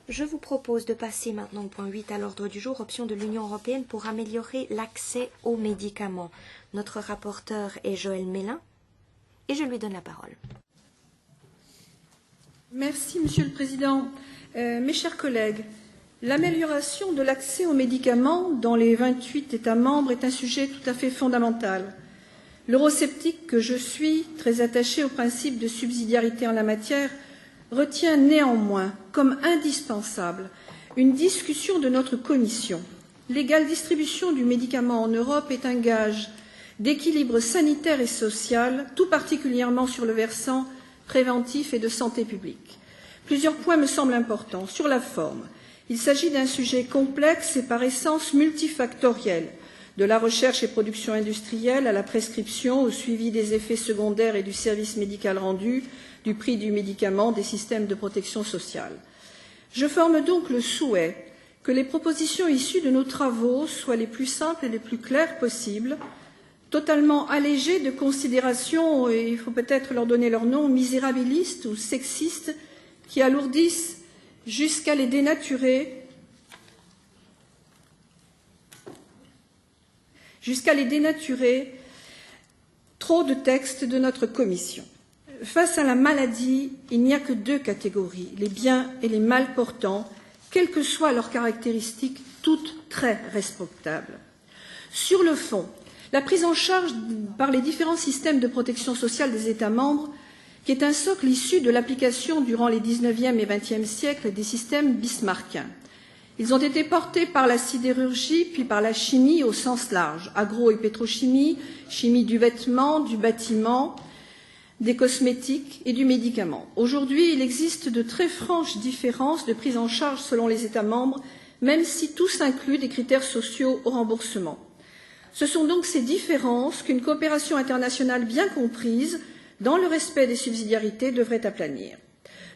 Je vous propose de passer maintenant au point 8 à l'ordre du jour, option de l'Union européenne pour améliorer l'accès aux médicaments. Notre rapporteur est Joël Mélin et je lui donne la parole. Merci, Monsieur le Président. Mes chers collègues, l'amélioration de l'accès aux médicaments dans les 28 États membres est un sujet tout à fait fondamental. L'eurosceptique que je suis, très attaché au principe de subsidiarité en la matière, retient néanmoins comme indispensable une discussion de notre Commission. L'égale distribution du médicament en Europe est un gage d'équilibre sanitaire et social, tout particulièrement sur le versant préventif et de santé publique. Plusieurs points me semblent importants. Sur la forme, il s'agit d'un sujet complexe et par essence multifactoriel, de la recherche et production industrielle à la prescription, au suivi des effets secondaires et du service médical rendu, du prix du médicament, des systèmes de protection sociale. Je forme donc le souhait que les propositions issues de nos travaux soient les plus simples et les plus claires possibles, totalement allégées de considérations, et il faut peut-être leur donner leur nom, misérabilistes ou sexistes, qui alourdissent jusqu'à les dénaturer, trop de textes de notre commission. Face à la maladie, il n'y a que deux catégories, les biens et les mal portants, quelles que soient leurs caractéristiques, toutes très respectables. Sur le fond, la prise en charge par les différents systèmes de protection sociale des États membres, qui est un socle issu de l'application durant les XIXe et XXe siècles des systèmes bismarckiens. Ils ont été portés par la sidérurgie, puis par la chimie au sens large, agro- et pétrochimie, chimie du vêtement, du bâtiment, des cosmétiques et du médicament. Aujourd'hui, il existe de très franches différences de prise en charge selon les États membres, même si tous incluent des critères sociaux au remboursement. Ce sont donc ces différences qu'une coopération internationale bien comprise, dans le respect des subsidiarités, devrait aplanir.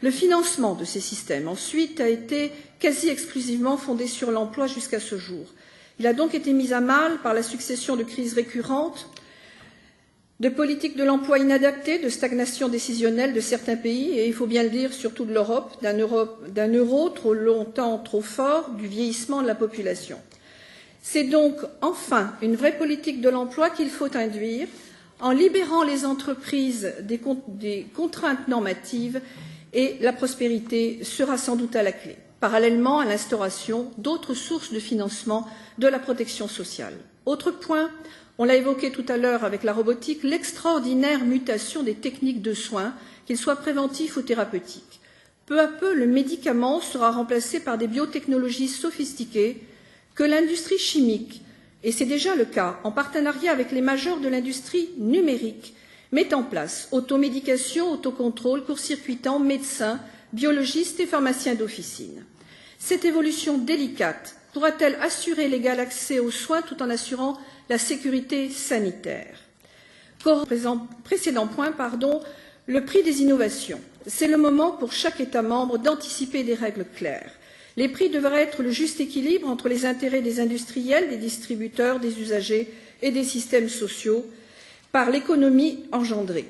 Le financement de ces systèmes, ensuite, a été quasi exclusivement fondé sur l'emploi jusqu'à ce jour. Il a donc été mis à mal par la succession de crises récurrentes, de politiques de l'emploi inadaptées, de stagnation décisionnelle de certains pays, et il faut bien le dire, surtout de l'Europe, d'un euro trop longtemps trop fort, du vieillissement de la population. C'est donc enfin une vraie politique de l'emploi qu'il faut induire, en libérant les entreprises des contraintes normatives, et la prospérité sera sans doute à la clé, parallèlement à l'instauration d'autres sources de financement de la protection sociale. Autre point, on l'a évoqué tout à l'heure avec la robotique, l'extraordinaire mutation des techniques de soins, qu'ils soient préventifs ou thérapeutiques. Peu à peu, le médicament sera remplacé par des biotechnologies sophistiquées que l'industrie chimique, et c'est déjà le cas, en partenariat avec les majors de l'industrie numérique, met en place automédication, autocontrôle, court-circuitant, médecins, biologistes et pharmaciens d'officine. Cette évolution délicate pourra-t-elle assurer l'égal accès aux soins tout en assurant la sécurité sanitaire? Précédent point, le prix des innovations. C'est le moment pour chaque État membre d'anticiper des règles claires. Les prix devraient être le juste équilibre entre les intérêts des industriels, des distributeurs, des usagers et des systèmes sociaux par l'économie engendrée.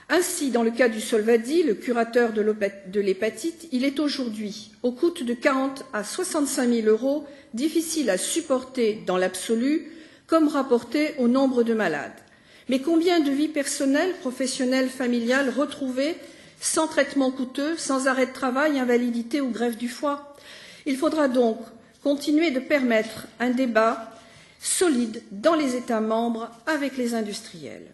Ainsi, dans le cas du Solvadi, le curateur de l'hépatite, il est aujourd'hui, au coût de 40 à 65 000 euros, difficile à supporter dans l'absolu, comme rapporté au nombre de malades. Mais combien de vies personnelles, professionnelles, familiales retrouvées sans traitement coûteux, sans arrêt de travail, invalidité ou grève du foie? Il faudra donc continuer de permettre un débat solide dans les États membres avec les industriels.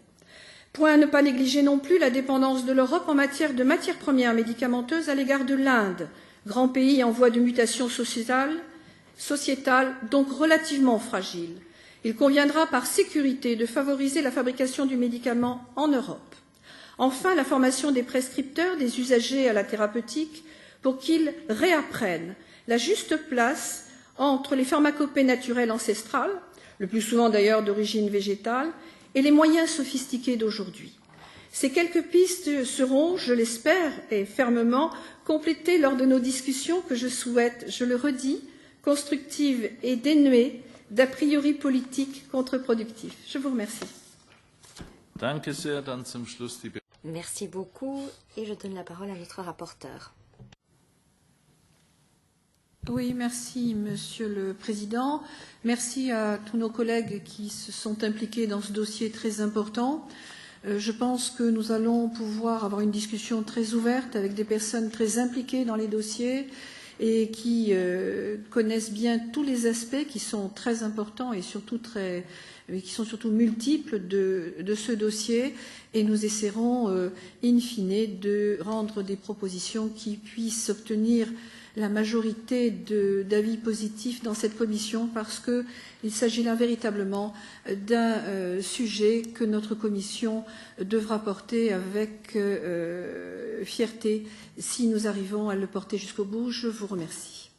Point à ne pas négliger non plus la dépendance de l'Europe en matière de matières premières médicamenteuses à l'égard de l'Inde, grand pays en voie de mutation sociétale, donc relativement fragile. Il conviendra par sécurité de favoriser la fabrication du médicament en Europe. Enfin, la formation des prescripteurs, des usagers à la thérapeutique, pour qu'ils réapprennent la juste place entre les pharmacopées naturelles ancestrales, le plus souvent d'ailleurs d'origine végétale, et les moyens sophistiqués d'aujourd'hui. Ces quelques pistes seront, je l'espère et fermement, complétées lors de nos discussions que je souhaite, je le redis, constructives et dénuées d'a priori politiques contre-productifs. Je vous remercie. Merci beaucoup et je donne la parole à notre rapporteur. Oui, merci, Monsieur le Président. Merci à tous nos collègues qui se sont impliqués dans ce dossier très important. Je pense que nous allons pouvoir avoir une discussion très ouverte avec des personnes très impliquées dans les dossiers et qui connaissent bien tous les aspects qui sont très importants et surtout qui sont surtout multiples de ce dossier. Et nous essaierons, in fine, de rendre des propositions qui puissent obtenir la majorité d'avis positifs dans cette commission, parce qu'il s'agit là véritablement d'un sujet que notre commission devra porter avec fierté si nous arrivons à le porter jusqu'au bout. Je vous remercie.